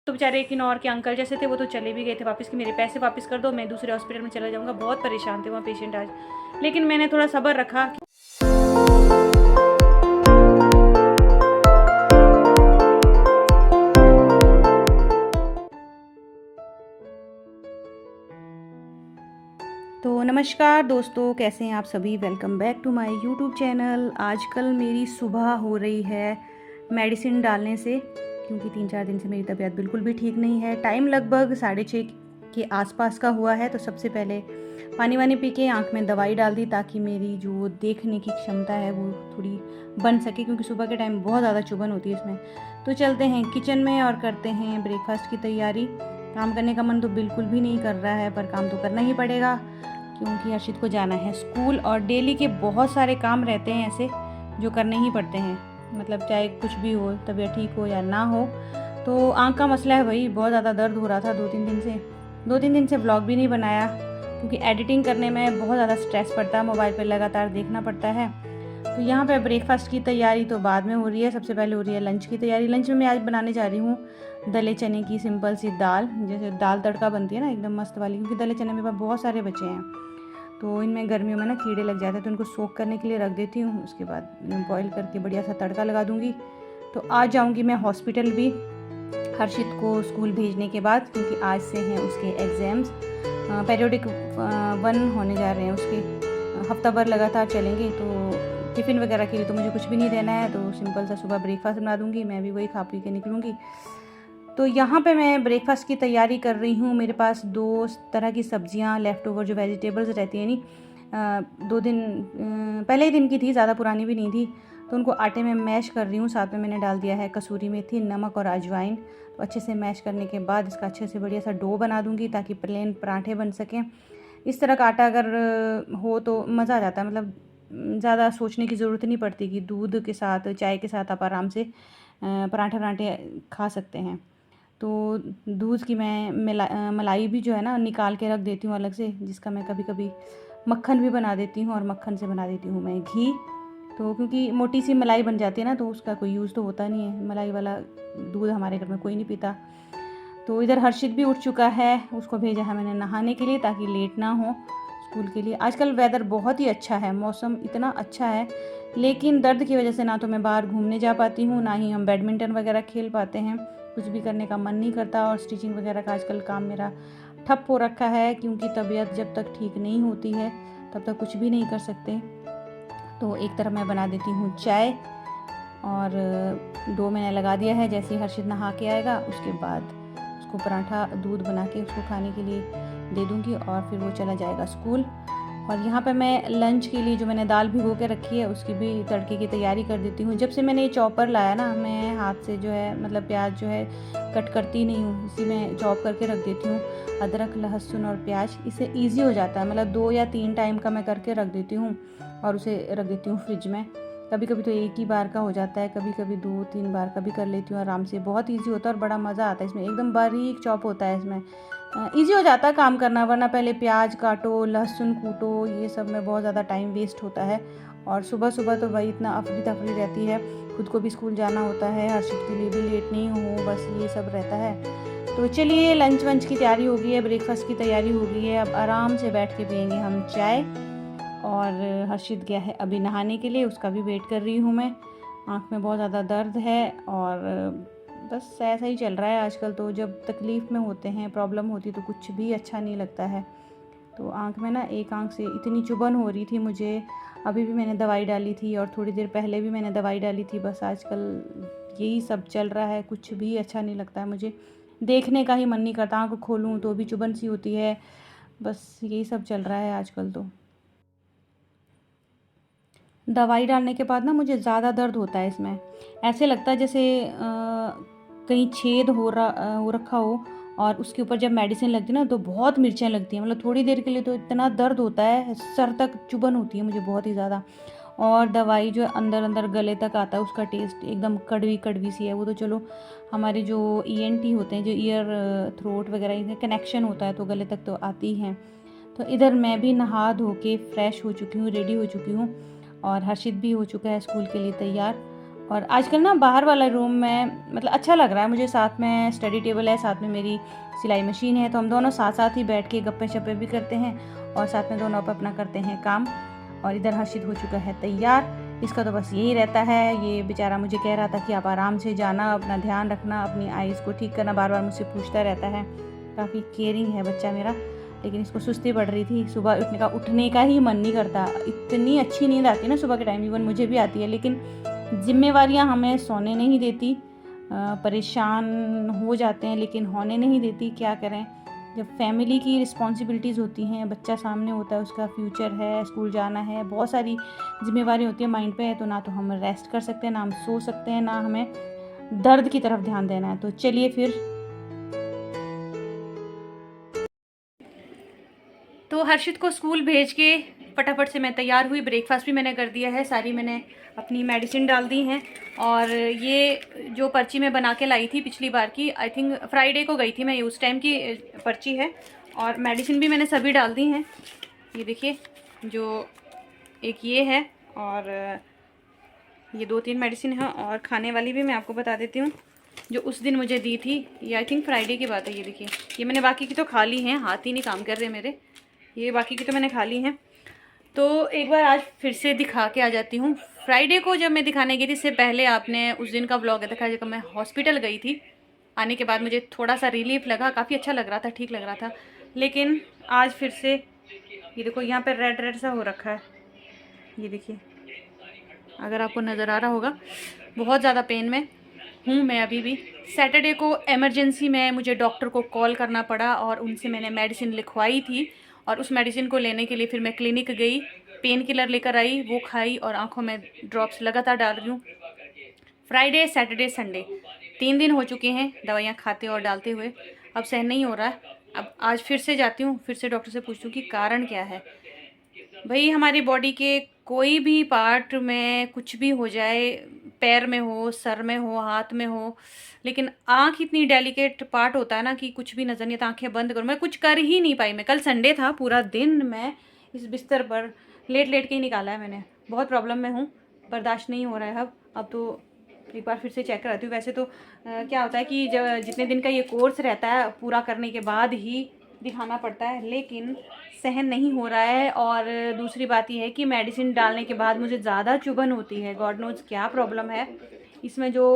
तो बेचारे किन्नौर के अंकल जैसे थे वो तो चले भी गए थे वापस कि मेरे पैसे वापस कर दो, मैं दूसरे हॉस्पिटल में चला जाऊँगा। बहुत परेशान थे वहाँ पेशेंट आज, लेकिन मैंने थोड़ा सब्र रखा। तो नमस्कार दोस्तों, कैसे हैं आप सभी। Welcome back to my YouTube channel. आजकल मेरी सुबह हो रही है मेडिसिन डालने से, क्योंकि 3-4 दिन से मेरी तबीयत बिल्कुल भी ठीक नहीं है। टाइम लगभग 6:30 के आसपास का हुआ है। तो सबसे पहले पानी वानी पी के आँख में दवाई डाल दी, ताकि मेरी जो देखने की क्षमता है वो थोड़ी बन सके, क्योंकि सुबह के टाइम बहुत ज़्यादा चुभन होती है इसमें। तो चलते हैं किचन में और करते हैं ब्रेकफास्ट की तैयारी। काम करने का मन तो बिल्कुल भी नहीं कर रहा है, पर काम तो करना ही पड़ेगा, क्योंकि हर्षित को जाना है स्कूल। और डेली के बहुत सारे काम रहते हैं ऐसे जो करने ही पड़ते हैं, मतलब चाहे कुछ भी हो, तबीयत ठीक हो या ना हो। तो आँख का मसला है भाई, बहुत ज़्यादा दर्द हो रहा था 2-3 दिन से व्लॉग भी नहीं बनाया, क्योंकि एडिटिंग करने में बहुत ज़्यादा स्ट्रेस पड़ता है, मोबाइल पर लगातार देखना पड़ता है। तो यहाँ पे ब्रेकफास्ट की तैयारी तो बाद में हो रही है, सबसे पहले हो रही है लंच की तैयारी। लंच में मैं आज बनाने जा रही हूँ दले चने की सिंपल सी दाल, जैसे दाल तड़का बनती है ना, एकदम मस्त वाली। क्योंकि दले चने मेरे पास बहुत सारे बचे हैं, तो इनमें गर्मियों में ना कीड़े लग जाते हैं, तो इनको सोख करने के लिए रख देती हूँ। उसके बाद बॉईल करके बढ़िया सा तड़का लगा दूँगी। तो आज जाऊँगी मैं हॉस्पिटल भी हर्षित को स्कूल भेजने के बाद, क्योंकि आज से हैं उसके एग्ज़ाम्स। पीरियोडिक 1 होने जा रहे हैं उसके, हफ्ता भर लगातार चलेंगे। तो टिफ़िन वगैरह के लिए तो मुझे कुछ भी नहीं देना है, तो सिंपल सा सुबह ब्रेकफास्ट बना दूँगी, मैं भी वही खा पी के निकलूँगी। तो यहाँ पे मैं ब्रेकफास्ट की तैयारी कर रही हूँ। मेरे पास 2 तरह की सब्जियाँ लेफ़्ट ओवर जो वेजिटेबल्स रहती हैं, नहीं 2 दिन पहले ही दिन की थी, ज़्यादा पुरानी भी नहीं थी। तो उनको आटे में मैश कर रही हूँ। साथ में मैंने डाल दिया है कसूरी मेथी, नमक और अजवाइन। तो अच्छे से मैश करने के बाद इसका अच्छे से बढ़िया सा डो बना दूँगी, ताकि प्लेन पराठे बन सकें। इस तरह का आटा अगर हो तो मज़ा आ जाता है, मतलब ज़्यादा सोचने की ज़रूरत नहीं पड़ती कि दूध के साथ, चाय के साथ आप आराम से पराठे खा सकते हैं। तो दूध की मैं मलाई भी जो है ना निकाल के रख देती हूँ अलग से, जिसका मैं कभी कभी मक्खन भी बना देती हूँ, और मक्खन से बना देती हूँ मैं घी। तो क्योंकि मोटी सी मलाई बन जाती है ना, तो उसका कोई यूज़ तो होता नहीं है, मलाई वाला दूध हमारे घर में कोई नहीं पीता। तो इधर हर्षित भी उठ चुका है, उसको भेजा है मैंने नहाने के लिए, ताकि लेट ना हो स्कूल के लिए। आजकल वेदर बहुत ही अच्छा है, मौसम इतना अच्छा है, लेकिन दर्द की वजह से ना तो मैं बाहर घूमने जा पाती हूँ, ना ही हम बैडमिंटन वगैरह खेल पाते हैं। कुछ भी करने का मन नहीं करता, और स्टिचिंग वगैरह का आजकल काम मेरा ठप हो रखा है, क्योंकि तबीयत जब तक ठीक नहीं होती है तब तक कुछ भी नहीं कर सकते। तो एक तरफ मैं बना देती हूँ चाय, और डो मैंने लगा दिया है। जैसे ही हर्षित नहा के आएगा, उसके बाद उसको पराठा दूध बना के उसको खाने के लिए दे दूँगी, और फिर वो चला जाएगा स्कूल। और यहाँ पे मैं लंच के लिए जो मैंने दाल भिगो के रखी है, उसकी भी तड़के की तैयारी कर देती हूँ। जब से मैंने ये चॉपर लाया ना, मैं हाथ से जो है, मतलब प्याज जो है कट करती नहीं हूँ, इसी में चॉप करके रख देती हूँ। अदरक, लहसुन और प्याज, इससे ईजी हो जाता है। मतलब 2 या 3 टाइम का मैं करके रख देती हूँ, और उसे रख देती हूँ फ्रिज में। कभी कभी तो एक ही बार का हो जाता है, कभी कभी 2-3 बार का भी कर लेती हूँ आराम से। बहुत ईजी होता है और बड़ा मज़ा आता है इसमें, एकदम बारीक चॉप होता है इसमें। ईजी हो जाता है काम करना, वरना पहले प्याज काटो, लहसुन कूटो, ये सब में बहुत ज़्यादा टाइम वेस्ट होता है। और सुबह सुबह तो भाई इतना अफरी तफरी रहती है, खुद को भी स्कूल जाना होता है, हर्षित के लिए भी लेट नहीं हो, बस ये सब रहता है। तो चलिए, लंच वंच की तैयारी हो गई है, ब्रेकफास्ट की तैयारी हो गई है। अब आराम से बैठ के पियेंगे हम चाय। और हर्षित गया है अभी नहाने के लिए, उसका भी वेट कर रही हूँ मैं। आँख में बहुत ज़्यादा दर्द है, और बस ऐसा ही चल रहा है आजकल। तो जब तकलीफ़ में होते हैं, प्रॉब्लम होती है, तो कुछ भी अच्छा नहीं लगता है। तो आँख में ना, एक आँख से इतनी चुभन हो रही थी मुझे, अभी भी मैंने दवाई डाली थी, और थोड़ी देर पहले भी मैंने दवाई डाली थी। बस आजकल यही सब चल रहा है, कुछ भी अच्छा नहीं लगता है मुझे, देखने का ही मन नहीं करता। आँख खोलूँ तो भी चुभन सी होती है, बस यही सब चल रहा है आजकल। तो दवाई डालने के बाद ना मुझे ज़्यादा दर्द होता है इसमें, ऐसे लगता है जैसे कहीं छेद हो रखा हो, और उसके ऊपर जब मेडिसिन लगती है ना, तो बहुत मिर्चें लगती हैं। मतलब थोड़ी देर के लिए तो इतना दर्द होता है, सर तक चुभन होती है मुझे बहुत ही ज़्यादा। और दवाई जो अंदर अंदर गले तक आता है, उसका टेस्ट एकदम कड़वी कड़वी सी है। वो तो चलो, हमारे जो ईएनटी होते हैं, जो ईयर थ्रोट वगैरह, इनका कनेक्शन होता है, तो गले तक तो आती ही हैं। तो इधर मैं भी नहा धो के फ्रेश हो चुकी हूँ, रेडी हो चुकी हूँ, और हर्षित भी हो चुका है स्कूल के लिए तैयार। और आजकल ना बाहर वाला रूम में मतलब अच्छा लग रहा है मुझे, साथ में स्टडी टेबल है, साथ में मेरी सिलाई मशीन है, तो हम दोनों साथ साथ ही बैठ के गप्पे शप्पे भी करते हैं और साथ में दोनों अपना करते हैं काम। और इधर हर्षित हो चुका है तैयार, इसका तो बस यही रहता है। ये बेचारा मुझे कह रहा था कि आप आराम से जाना, अपना ध्यान रखना, अपनी आइज़ को ठीक करना, बार बार मुझसे पूछता रहता है। काफ़ी केयरिंग है बच्चा मेरा, लेकिन इसको सुस्ती पड़ रही थी, सुबह उठने का ही मन नहीं करता। इतनी अच्छी नींद आती है ना सुबह के टाइम, इवन मुझे भी आती है, लेकिन जिम्मेवारियां हमें सोने नहीं देती, परेशान हो जाते हैं लेकिन होने नहीं देती। क्या करें, जब फैमिली की रिस्पॉन्सिबिलिटीज़ होती हैं, बच्चा सामने होता है, उसका फ्यूचर है, स्कूल जाना है, बहुत सारी जिम्मेवारी होती है माइंड पे, तो ना तो हम रेस्ट कर सकते हैं, ना हम सो सकते हैं, ना हमें दर्द की तरफ ध्यान देना है। तो चलिए फिर। तो हर्षित को स्कूल भेज के फटाफट से मैं तैयार हुई, ब्रेकफास्ट भी मैंने कर दिया है, सारी मैंने अपनी मेडिसिन डाल दी हैं। और ये जो पर्ची मैं बना के लाई थी पिछली बार की, आई थिंक फ्राइडे को गई थी मैं, उस टाइम की पर्ची है। और मेडिसिन भी मैंने सभी डाल दी हैं। ये देखिए, जो एक ये है और ये 2-3 मेडिसिन है, और खाने वाली भी मैं आपको बता देती हूँ जो उस दिन मुझे दी थी। ये आई थिंक फ्राइडे की बात है। ये देखिए, ये मैंने बाकी की तो खा ली हैं, हाथ ही नहीं काम कर रहे मेरे, ये बाकी की तो मैंने खा ली हैं। तो एक बार आज फिर से दिखा के आ जाती हूँ। फ्राइडे को जब मैं दिखाने गई थी, इससे पहले आपने उस दिन का व्लॉग देखा जब मैं हॉस्पिटल गई थी। आने के बाद मुझे थोड़ा सा रिलीफ लगा, काफ़ी अच्छा लग रहा था, ठीक लग रहा था। लेकिन आज फिर से ये देखो, यहाँ पर रेड रेड सा हो रखा है, ये देखिए, अगर आपको नज़र आ रहा होगा। बहुत ज़्यादा पेन में हूँ मैं अभी भी। सैटरडे को इमरजेंसी में मुझे डॉक्टर को कॉल करना पड़ा और उनसे मैंने मेडिसिन लिखवाई थी, और उस मेडिसिन को लेने के लिए फिर मैं क्लिनिक गई, पेन किलर लेकर आई, वो खाई और आंखों में ड्रॉप्स लगातार डाल रही हूँ। फ्राइडे, सैटरडे, संडे 3 दिन हो चुके हैं दवाइयाँ खाते और डालते हुए, अब सहन नहीं हो रहा है। अब आज फिर से जाती हूँ, फिर से डॉक्टर से पूछती हूँ कि कारण क्या है। भाई, हमारी बॉडी के कोई भी पार्ट में कुछ भी हो जाए, पैर में हो, सर में हो, हाथ में हो, लेकिन आँख इतनी डेलिकेट पार्ट होता है ना कि कुछ भी नज़र नहीं आता, आँखें बंद करो, मैं कुछ कर ही नहीं पाई। मैं कल संडे था, पूरा दिन मैं इस बिस्तर पर लेट लेट के ही निकाला है मैंने। बहुत प्रॉब्लम में हूँ, बर्दाश्त नहीं हो रहा है अब तो एक बार फिर से चेक कराती हूँ। वैसे तो क्या होता है कि जब जितने दिन का ये कोर्स रहता है पूरा करने के बाद ही दिखाना पड़ता है, लेकिन सहन नहीं हो रहा है। और दूसरी बात यह है कि मेडिसिन डालने के बाद मुझे ज़्यादा चुभन होती है, गॉड नोज़ क्या प्रॉब्लम है इसमें। जो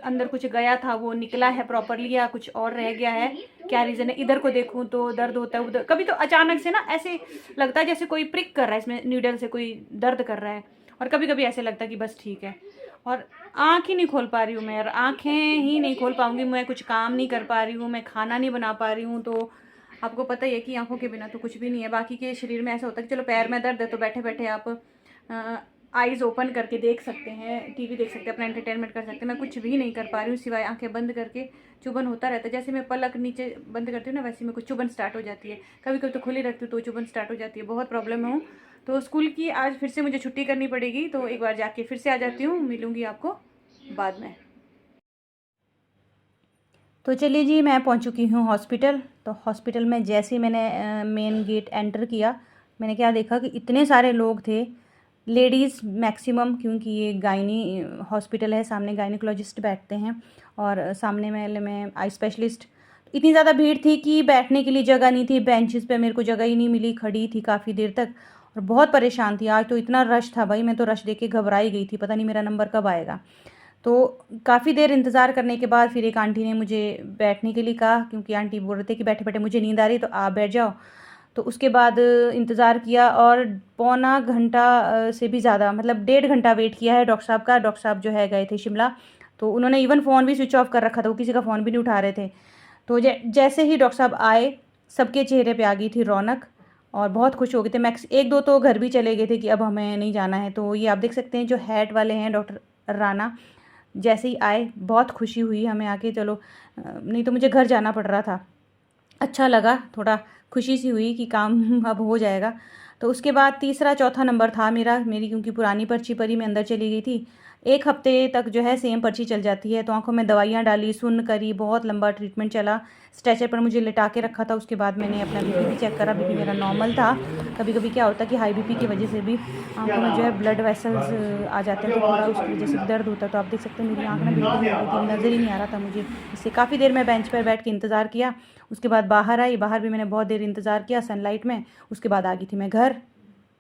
अंदर कुछ गया था वो निकला है प्रॉपरली या कुछ और रह गया है, क्या रीज़न है। इधर को देखूं तो दर्द होता है, उधर कभी तो अचानक से ना ऐसे लगता है जैसे कोई प्रिक कर रहा है, इसमें नीडल से कोई दर्द कर रहा है, और कभी कभी ऐसे लगता है कि बस ठीक है। और आँख ही नहीं खोल पा रही हूँ मैं, और आँखें ही नहीं खोल पाऊँगी मैं, कुछ काम नहीं कर पा रही हूँ मैं, खाना नहीं बना पा रही हूँ। तो आपको पता ही है कि आंखों के बिना तो कुछ भी नहीं है। बाकी के शरीर में ऐसा होता है कि चलो पैर में दर्द है तो बैठे बैठे आप आइज़ ओपन करके देख सकते हैं, टीवी देख सकते हैं, अपना एंटरटेनमेंट कर सकते हैं। मैं कुछ भी नहीं कर पा रही हूँ सिवाय आंखें बंद करके चुभन होता रहता है। जैसे मैं पलक नीचे बंद करती हूँ ना, वैसे में कुछ चुभन स्टार्ट हो जाती है। कभी कभी तो खुली रखती हूँ तो चुभन स्टार्ट हो जाती है। बहुत प्रॉब्लम में हूँ। तो स्कूल की आज फिर से मुझे छुट्टी करनी पड़ेगी, तो एक बार जाके फिर से आ जाती हूँ, मिलूँगी आपको बाद में। तो चलिए जी, मैं पहुंच चुकी हूँ हॉस्पिटल। तो हॉस्पिटल में जैसे ही मैंने मेन गेट एंटर किया, मैंने क्या देखा कि इतने सारे लोग थे, लेडीज़ मैक्सिमम, क्योंकि ये गायनी हॉस्पिटल है, सामने गायनिकोलॉजिस्ट बैठते हैं और सामने में आई स्पेशलिस्ट। इतनी ज़्यादा भीड़ थी कि बैठने के लिए जगह नहीं थी, बेंचेस पे मेरे को जगह ही नहीं मिली, खड़ी थी काफ़ी देर तक और बहुत परेशान थी। आज तो इतना रश था भाई, मैं तो रश देख के घबरा ही गई थी, पता नहीं मेरा नंबर कब आएगा। तो काफ़ी देर इंतज़ार करने के बाद फिर एक आंटी ने मुझे बैठने के लिए कहा, क्योंकि आंटी बोल रहे थे कि बैठे बैठे मुझे नींद आ रही तो आप बैठ जाओ। तो उसके बाद इंतज़ार किया और पौना घंटा से भी ज़्यादा, मतलब 1.5 घंटा वेट किया है डॉक्टर साहब का। डॉक्टर साहब जो है गए थे शिमला, तो उन्होंने इवन फ़ोन भी स्विच ऑफ कर रखा था, वो किसी का फ़ोन भी नहीं उठा रहे थे। तो जैसे ही डॉक्टर साहब आए, सबके चेहरे पे आ गई थी रौनक और बहुत खुश हो गए थे। मैक्स 1-2 तो घर भी चले गए थे कि अब हमें नहीं जाना है। तो ये आप देख सकते हैं जो हेड वाले हैं डॉक्टर राणा, जैसे ही आए बहुत खुशी हुई हमें आके। चलो, नहीं तो मुझे घर जाना पड़ रहा था। अच्छा लगा, थोड़ा खुशी सी हुई कि काम अब हो जाएगा। तो उसके बाद तीसरा चौथा नंबर था मेरी, क्योंकि पुरानी पर्ची पर ही मैं अंदर चली गई थी। 1 हफ्ते तक जो है सेम पर्ची चल जाती है। तो आंखों में दवाइयाँ डाली, सुन्न करी, बहुत लंबा ट्रीटमेंट चला। स्ट्रेचर पर मुझे लिटा के रखा था। उसके बाद मैंने अपना बीपी भी चेक करा, बीपी मेरा नॉर्मल था। कभी कभी क्या होता है कि हाई बीपी की वजह से भी आंखों में जो है ब्लड वेसल्स आ जाते हैं, तो थोड़ा उसकी वजह से दर्द होता है। तो आप देख सकते हैं मेरी आंख ना बिल्कुल हो गई थी, नज़र ही नहीं आ रहा था मुझे। इससे काफ़ी देर मैं बेंच पर बैठ के इंतज़ार किया। उसके बाद बाहर आई, बाहर भी मैंने बहुत देर इंतज़ार किया सनलाइट में। उसके बाद आ गई थी मैं घर।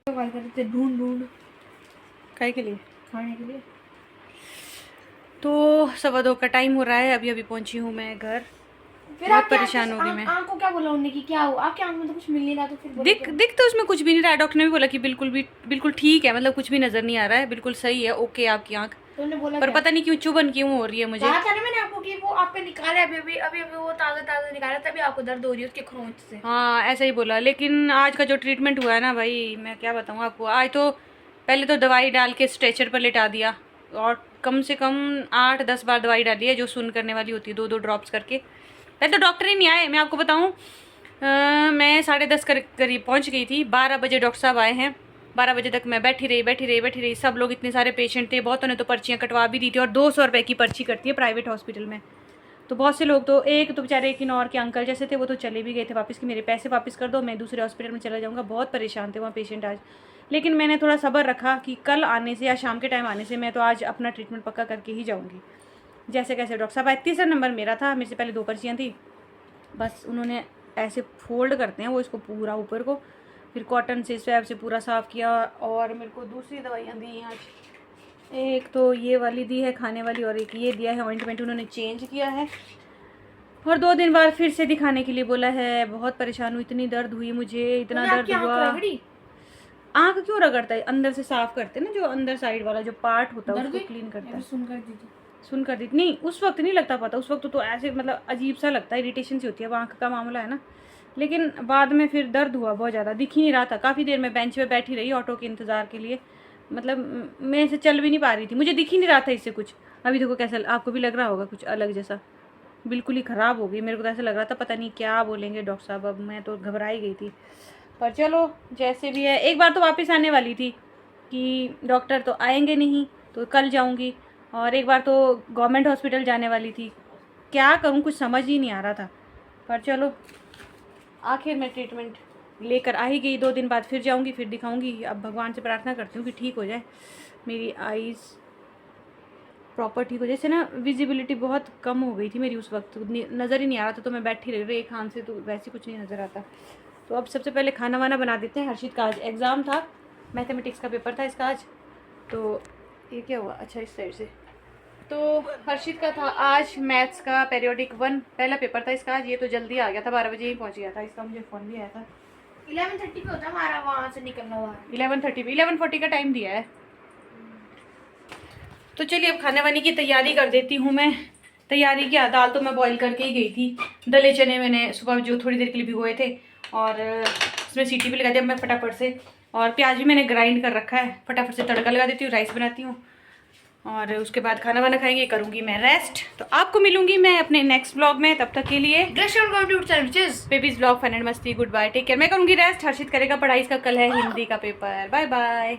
ढूंढ काय के लिए? खाने के लिए। तो 2:15 का टाइम हो रहा है, अभी अभी पहुंची हूँ मैं घर। बहुत परेशान हो गई मैं। आँख को क्या बोला उन्होंने कि क्या हुआ? आपकी आँख में तो कुछ मिल नहीं रहा, तो फिर दिख तो उसमें कुछ भी नहीं रहा है। डॉक्टर ने भी बोला कि बिल्कुल ठीक है, मतलब कुछ भी नजर नहीं आ रहा है, बिल्कुल सही है, ओके आपकी आंख। तो उन्होंने बोला पर पता नहीं क्यों चुभन क्यों हो रही है मुझे। कहा था ना मैंने आपको कि वो आपका निकाला अभी वो ताज़ा निकाला, तभी आपको दर्द हो रही है उसके खरोंच से। हाँ ऐसा ही बोला, लेकिन आज का जो ट्रीटमेंट हुआ है ना भाई, मैं क्या बताऊँ आपको। आज तो पहले तो दवाई डाल के स्ट्रेचर पर लेटा दिया, और कम से कम 8-10 बार दवाई डाली है, जो सुन करने वाली होती है, 2-2 ड्रॉप्स करके। पहले तो डॉक्टर ही नहीं आए, मैं आपको बताऊँ। मैं 10:30 करीब पहुँच गई थी। 12 बजे डॉक्टर साहब आए हैं। 12 बजे तक मैं बैठी रही। सब लोग, इतने सारे पेशेंट थे, बहुतों ने तो पर्चियाँ कटवा भी दी थी, और 200 रुपये की पर्ची कटती है प्राइवेट हॉस्पिटल में। तो बहुत से लोग, तो एक तो बेचारे किन्नौर के अंकल जैसे थे, वो तो चले भी गए थे वापस कि मेरे पैसे वापस कर दो, मैं दूसरे हॉस्पिटल में चला जाऊँगा। बहुत परेशान थे वहाँ पेशेंट आज। लेकिन मैंने थोड़ा सब्र रखा कि कल आने से या शाम के टाइम आने से मैं तो आज अपना ट्रीटमेंट पक्का करके ही जाऊँगी, जैसे कैसे। डॉक्टर साहब आए, तीसरा नंबर मेरा था, मेरे से पहले 2 पर्चियाँ थी। बस उन्होंने ऐसे फोल्ड करते हैं वो इसको पूरा ऊपर को, फिर कॉटन से स्वैब से पूरा साफ़ किया, और मेरे को दूसरी दवाइयाँ दी हैं आज। एक तो ये वाली दी है खाने वाली, और एक ये दिया है ऑइंटमेंट, उन्होंने चेंज किया है। और 2 दिन बाद फिर से दिखाने के लिए बोला है। बहुत परेशान हुई, इतनी दर्द हुई मुझे, इतना दर्द हुआ। आँख क्यों रगड़ता है? अंदर से साफ करते हैं ना, जो अंदर साइड वाला जो पार्ट होता है उसको क्लीन करता है। सुन कर दी नहीं, उस वक्त नहीं लगता पता, उस वक्त तो ऐसे मतलब अजीब सा लगता है, इरिटेशन सी होती है, अब आँख का मामला है ना। लेकिन बाद में फिर दर्द हुआ बहुत ज़्यादा, दिख ही नहीं रहा था। काफ़ी देर मैं बेंच पे बैठी रही ऑटो के इंतज़ार के लिए, मतलब मैं इसे चल भी नहीं पा रही थी, मुझे दिख ही नहीं रहा था इससे कुछ। अभी देखो कैसा, आपको भी लग रहा होगा कुछ अलग जैसा, बिल्कुल ही ख़राब हो गई। मेरे को तो ऐसा लग रहा था पता नहीं क्या बोलेंगे डॉक्टर साहब, अब मैं तो घबरा ही गई थी। पर चलो जैसे भी है, एक बार तो वापस आने वाली थी कि डॉक्टर तो आएंगे नहीं, तो कल जाऊंगी। और एक बार तो गवर्नमेंट हॉस्पिटल जाने वाली थी, क्या करूं कुछ समझ ही नहीं आ रहा था। पर चलो आखिर मैं ट्रीटमेंट लेकर आ ही गई। 2 दिन बाद फिर जाऊंगी, फिर दिखाऊंगी। अब भगवान से प्रार्थना करती हूँ कि ठीक हो जाए, मेरी आईज़ प्रॉपर ठीक हो जाए। जैसे ना विजिबिलिटी बहुत कम हो गई थी मेरी उस वक्त, नज़र ही नहीं आ रहा था, तो मैं बैठी रही एक हाथ से, तो वैसे कुछ नहीं नज़र आता। तो अब सबसे पहले खाना वाना बना देते हैं। हर्षित का आज एग्ज़ाम था, मैथमेटिक्स का पेपर था इसका आज। तो ये क्या हुआ, अच्छा इस साइड से। तो हर्षित का था आज मैथ्स का पीरियोडिक 1 पहला पेपर था इसका आज। ये तो जल्दी आ गया था, 12 बजे ही पहुंच गया था। इसका मुझे फ़ोन भी आया था। 11:30 पे होता है हमारा वहाँ से निकलना हुआ। 11:30 पे, 11:40 का टाइम दिया है। तो चलिए अब खाने वाने की तैयारी कर देती हूँ मैं। तैयारी क्या, दाल तो मैं बॉईल करके ही गई थी। दले चने मैंने सुबह जो थोड़ी देर के लिए भिगोए थे, और उसमें सीटी भी लगा दिया मैं फटाफट से। और प्याज भी मैंने ग्राइंड कर रखा है, फटाफट से तड़का लगा देती हूँ, राइस बनाती हूँ, और उसके बाद खाना वाना खाएंगे, करूँगी मैं रेस्ट। तो आपको मिलूंगी मैं अपने नेक्स्ट व्लॉग में, तब तक के लिए बेबीज व्लॉग फन एंड मस्ती, गुड बाय, टेक केयर। मैं करूँगी रेस्ट, हर्षित करेगा पढ़ाई, इसका कल है हिंदी का पेपर। Bye bye.